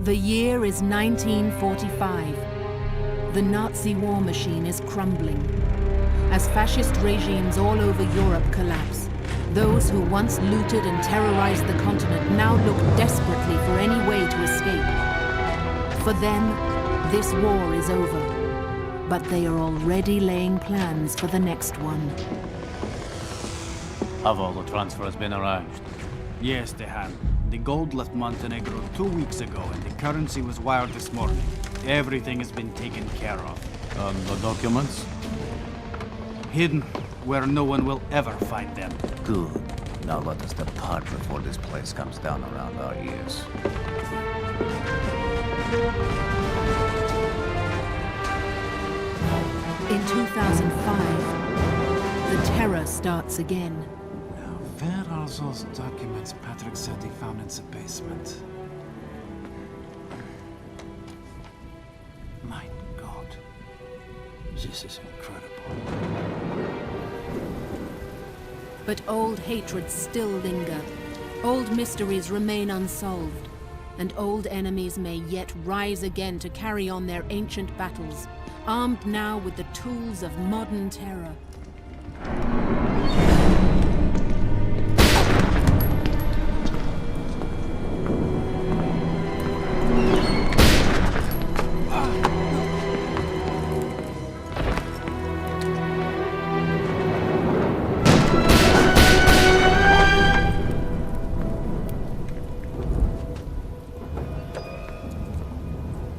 The year is 1945. The Nazi war machine is crumbling. As fascist regimes all over Europe collapse, those who once looted and terrorized the continent now look desperately for any way to escape. For them, this war is over, but they are already laying plans for the next one. Have all the transfers been arranged? Yes, they have. The gold left Montenegro 2 weeks ago, and the currency was wired this morning. Everything has been taken care of. And the documents? Hidden, where no one will ever find them. Good. Now let us depart before this place comes down around our ears. In 2005, the terror starts again. Now, where are those documents Patrick said he found in the basement? My God. This is incredible. But old hatreds still linger. Old mysteries remain unsolved. And old enemies may yet rise again to carry on their ancient battles, armed now with the tools of modern terror.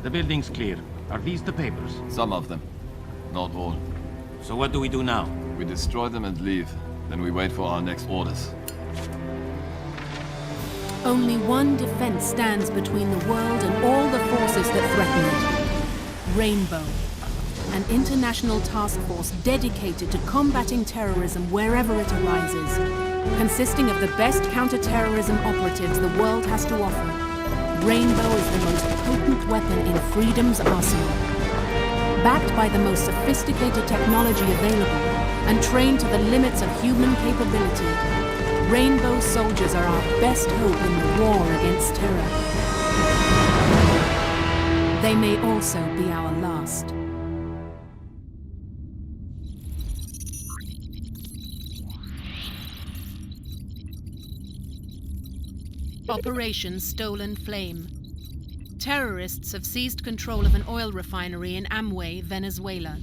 The building's clear. Are these the papers? Some of them. Not all. So what do we do now? We destroy them and leave. Then we wait for our next orders. Only one defense stands between the world and all the forces that threaten it. Rainbow, an international task force dedicated to combating terrorism wherever it arises, consisting of the best counter-terrorism operatives the world has to offer. Rainbow is the most potent weapon in freedom's arsenal. Backed by the most sophisticated technology available and trained to the limits of human capability, Rainbow soldiers are our best hope in the war against terror. They may also be our last. Operation Stolen Flame. Terrorists have seized control of an oil refinery in Amway, Venezuela.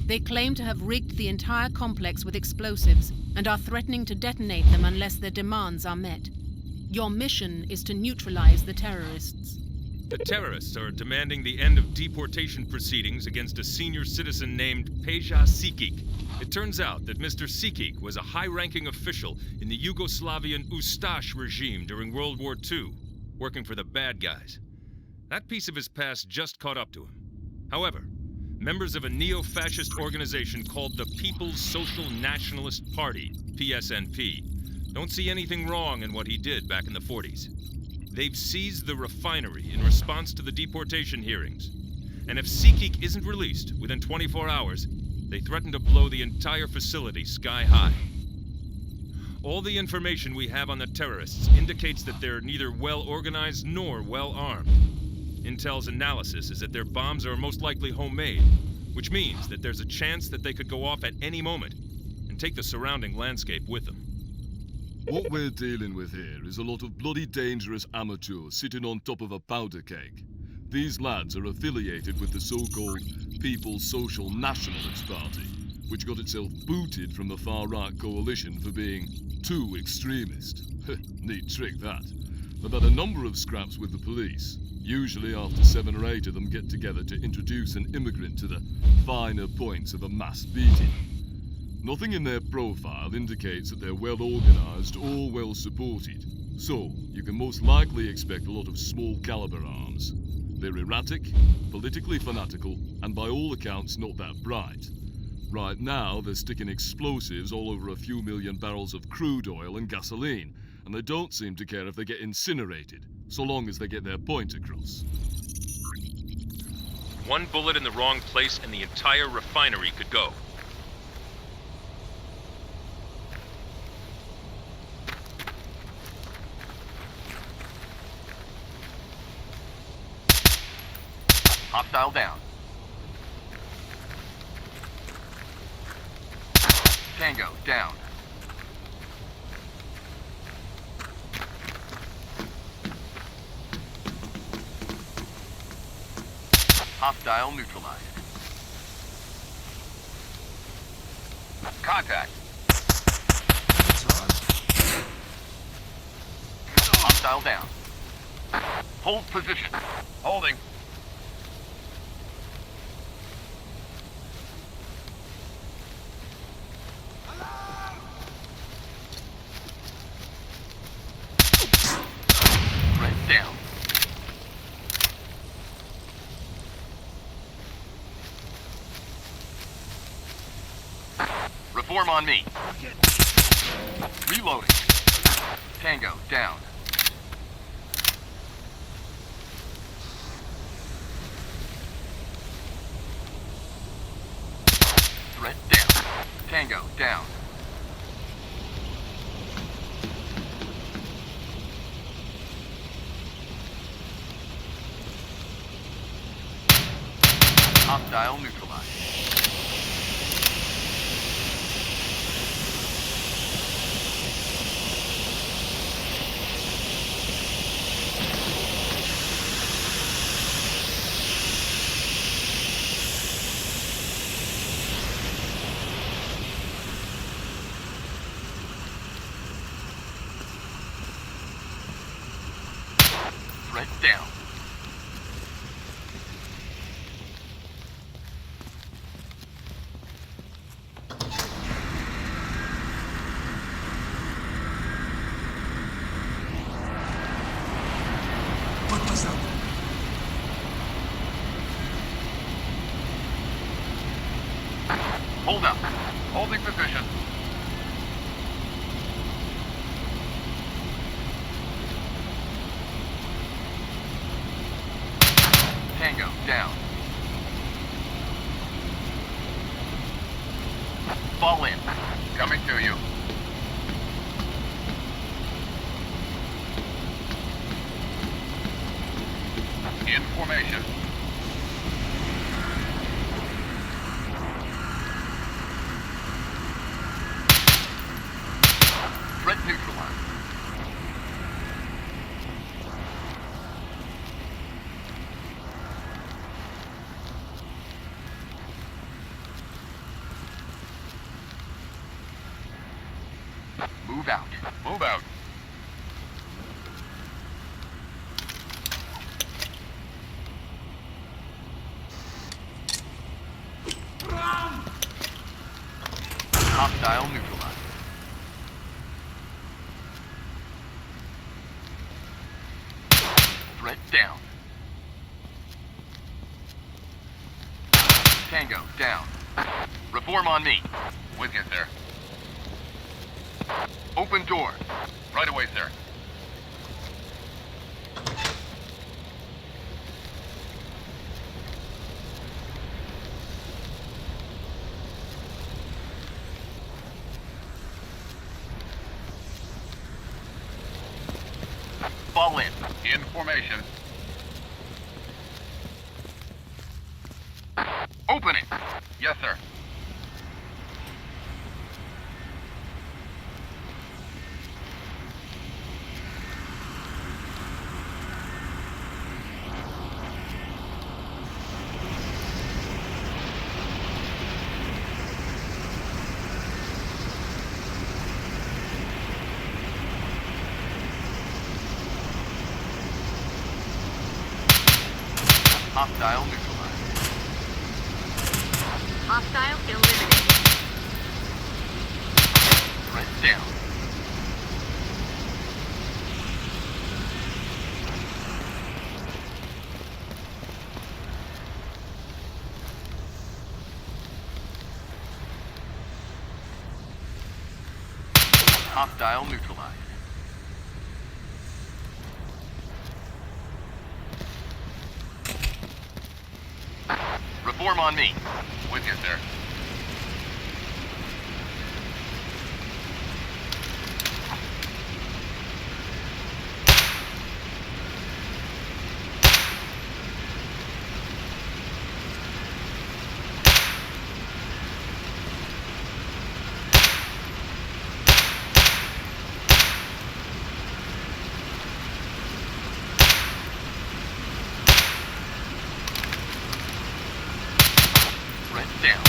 They claim to have rigged the entire complex with explosives and are threatening to detonate them unless their demands are met. Your mission is to neutralize the terrorists. The terrorists are demanding the end of deportation proceedings against a senior citizen named Peja Sikik. It turns out that Mr. Sikik was a high-ranking official in the Yugoslavian Ustash regime during World War II, working for the bad guys. That piece of his past just caught up to him. However, members of a neo-fascist organization called the People's Social Nationalist Party, PSNP, don't see anything wrong in what he did back in the 40s. They've seized the refinery in response to the deportation hearings. And if Sikik isn't released within 24 hours, they threaten to blow the entire facility sky high. All the information we have on the terrorists indicates that they're neither well-organized nor well-armed. Intel's analysis is that their bombs are most likely homemade, which means that there's a chance that they could go off at any moment and take the surrounding landscape with them. What we're dealing with here is a lot of bloody dangerous amateurs sitting on top of a powder keg. These lads are affiliated with the so-called People's Social Nationalist Party, which got itself booted from the far-right coalition for being too extremist. Neat trick, that. They've had a number of scraps with the police. Usually after 7 or 8 of them get together to introduce an immigrant to the finer points of a mass beating. Nothing in their profile indicates that they're well-organized or well-supported, so you can most likely expect a lot of small-caliber arms. They're erratic, politically fanatical, and by all accounts not that bright. Right now, they're sticking explosives all over a few million barrels of crude oil and gasoline, and they don't seem to care if they get incinerated, so long as they get their point across. One bullet in the wrong place and the entire refinery could go. Hostile down. Tango down. Hostile neutralized. Contact. Hostile down. Hold position. Holding. Threat down. Reform on me. Reloading. Tango down. Threat down. Tango down. Hostile neutralized. Threat down. What was that? Hold up. Holding position. Tango down. Fall in. Coming to you. In formation. Threat neutralized. Move out. Move out. Hostile neutralized. Threat down. Tango down. Reform on me. With you, sir. Open door. Right away, sir. Fall in. In formation. Open it. Yes, sir. Hostile neutralized. Hostile eliminated. Threat down. Hostile neutralized. Reform on me. With you, sir. Down.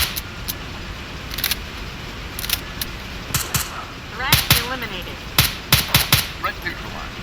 Threat eliminated. Threat neutralized.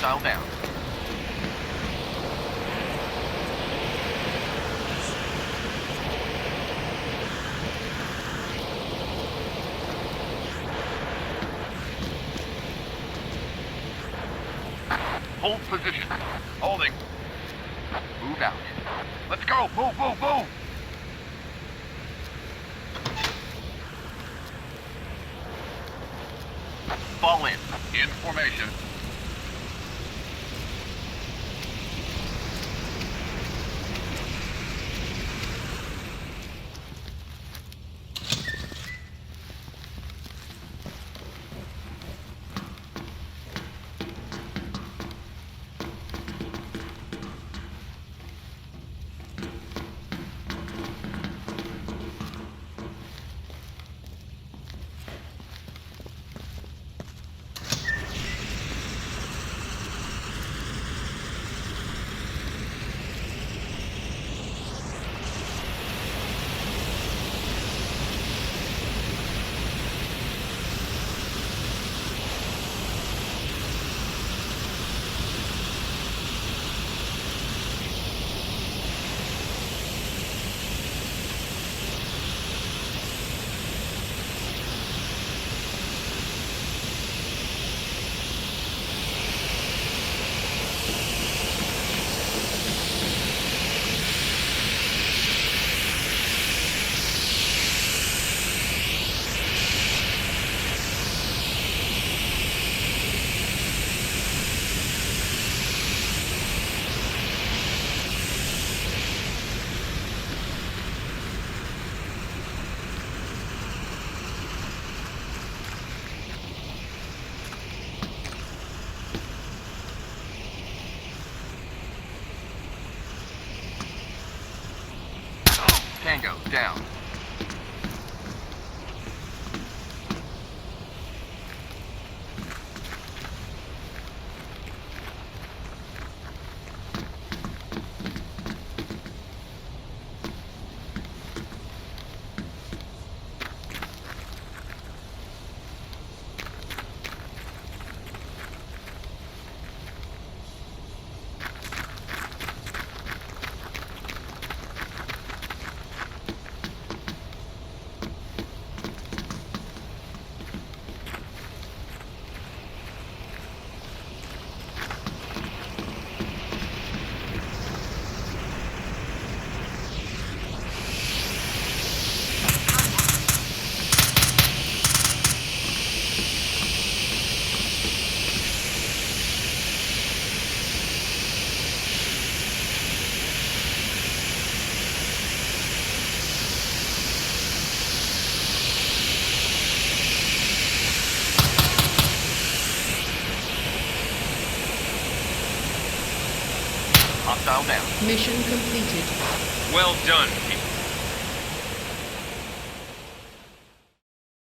Hostile down. Hold position. Holding. Move out. Let's go. Move, move, move. Fall in. In formation. Tango down. Hostile down. Mission completed. Well done, people.